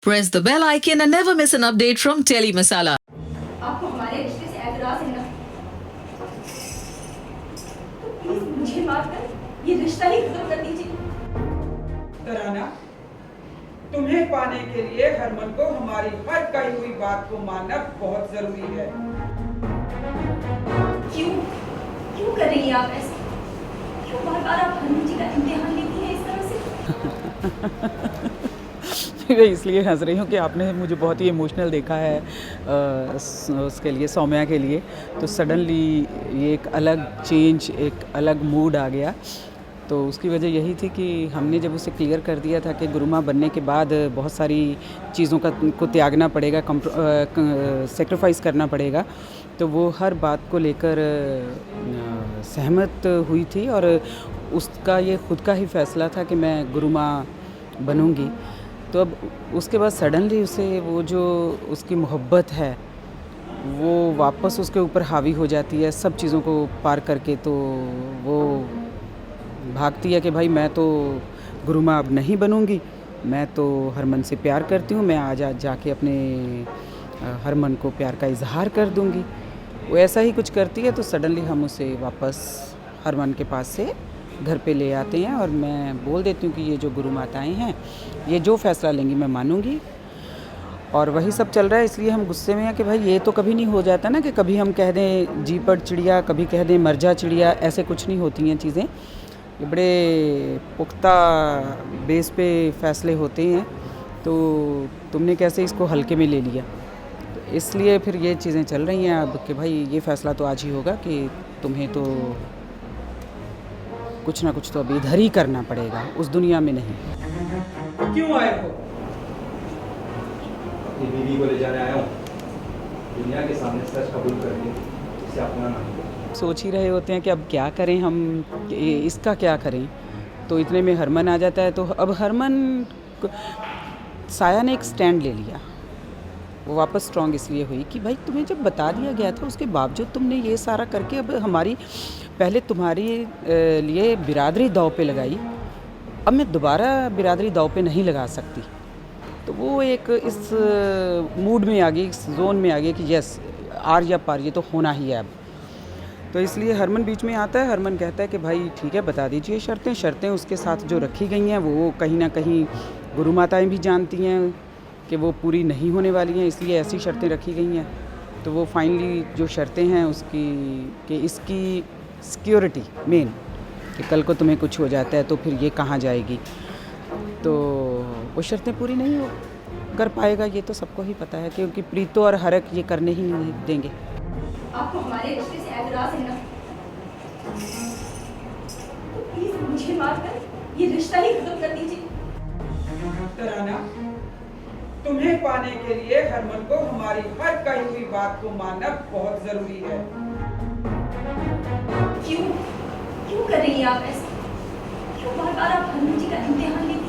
Press the bell icon and never miss an update from Teli Masala. आपको हमारे रिश्ते से एतराज है ना, तो प्लीज मुझे माफ कर ये रिश्ता ही खत्म कर दीजिए। तराना, तुम्हें पाने के लिए हरमन को हमारी हर कही हुई बात को मानना बहुत जरूरी है। क्यों क्यों कर रही हैं आप ऐसा? क्यों बार बार आप हरमन जी का इम्तिहान लेती हैं इस तरह से? मैं इसलिए हंस रही हूँ कि आपने मुझे बहुत ही इमोशनल देखा है उसके लिए, सौम्या के लिए। तो सडनली ये एक अलग चेंज, एक अलग मूड आ गया। तो उसकी वजह यही थी कि हमने जब उसे क्लियर कर दिया था कि गुरुमा बनने के बाद बहुत सारी चीज़ों को त्यागना पड़ेगा, सेक्रीफाइस करना पड़ेगा, तो वो हर बात को लेकर सहमत हुई थी और उसका ये खुद का ही फैसला था कि मैं गुरुमा बनूंगी। तो अब उसके बाद सडनली उसे वो जो उसकी मोहब्बत है वो वापस उसके ऊपर हावी हो जाती है सब चीज़ों को पार करके। तो वो भागती है कि भाई मैं तो गुरुमा अब नहीं बनूंगी, मैं तो हरमन से प्यार करती हूँ, मैं आज जाके अपने हरमन को प्यार का इजहार कर दूंगी। वो ऐसा ही कुछ करती है। तो सडनली हम उसे वापस हरमन के पास से घर पे ले आते हैं और मैं बोल देती हूँ कि ये जो गुरु माताएँ हैं ये जो फैसला लेंगी मैं मानूंगी। और वही सब चल रहा है। इसलिए हम गुस्से में हैं कि भाई ये तो कभी नहीं हो जाता ना कि कभी हम कह दें जी पड़ चिड़िया, कभी कह दें मर जा चिड़िया, ऐसे कुछ नहीं होती हैं चीज़ें। ये बड़े पुख्ता बेस पे फैसले होते हैं। तो तुमने कैसे इसको हल्के में ले लिया? तो इसलिए फिर ये चीज़ें चल रही हैं अब कि भाई ये फ़ैसला तो आज ही होगा कि तुम्हें तो कुछ ना कुछ तो अभी इधर ही करना पड़ेगा, उस दुनिया में नहीं। क्यों आए हो? अपनी बीवी को ले जाने आया हूँ, दुनिया के सामने सच कबूल करके इसे अपनाना है। सोच ही रहे होते हैं कि अब क्या करें हम, इसका क्या करें। तो इतने में हरमन आ जाता है। तो अब हरमन साया ने एक स्टैंड ले लिया। वो वापस स्ट्रॉन्ग इसलिए हुई कि भाई तुम्हें जब बता दिया गया था उसके बावजूद तुमने ये सारा करके अब हमारी पहले तुम्हारी लिए बिरादरी दाव पे लगाई, अब मैं दोबारा बिरादरी दाव पे नहीं लगा सकती। तो वो एक इस मूड में आ गई, इस जोन में आ गई कि यस आर या पार ये तो होना ही है अब। तो इसलिए हरमन बीच में आता है। हरमन कहता है कि भाई ठीक है बता दीजिए शर्तें उसके साथ जो रखी गई हैं वो कहीं ना कहीं गुरु माताएँ भी जानती हैं कि वो पूरी नहीं होने वाली हैं, इसलिए ऐसी शर्तें रखी गई हैं। तो वो फाइनली जो शर्तें हैं उसकी कि इसकी सिक्योरिटी मेन, कि कल को तुम्हें कुछ हो जाता है तो फिर ये कहाँ जाएगी। तो वो शर्तें पूरी नहीं हो कर पाएगा, ये तो सबको ही पता है, क्योंकि प्रीतो और हरक ये करने ही नहीं देंगे। आपको हमारे रिश्ते से एतराज है ना, तो प्लीज मुझे माफ कर ये रिश्ता ही खत्म कर दीजिए। तराना, तुम्हें पाने के लिए हरमन को हमारी हर कही हुई बात को मानना बहुत जरूरी है। क्यों क्यों कर रही हैं आप ऐसा? क्यों बार बार आप हरमन जी का इम्तिहान लेती हैं?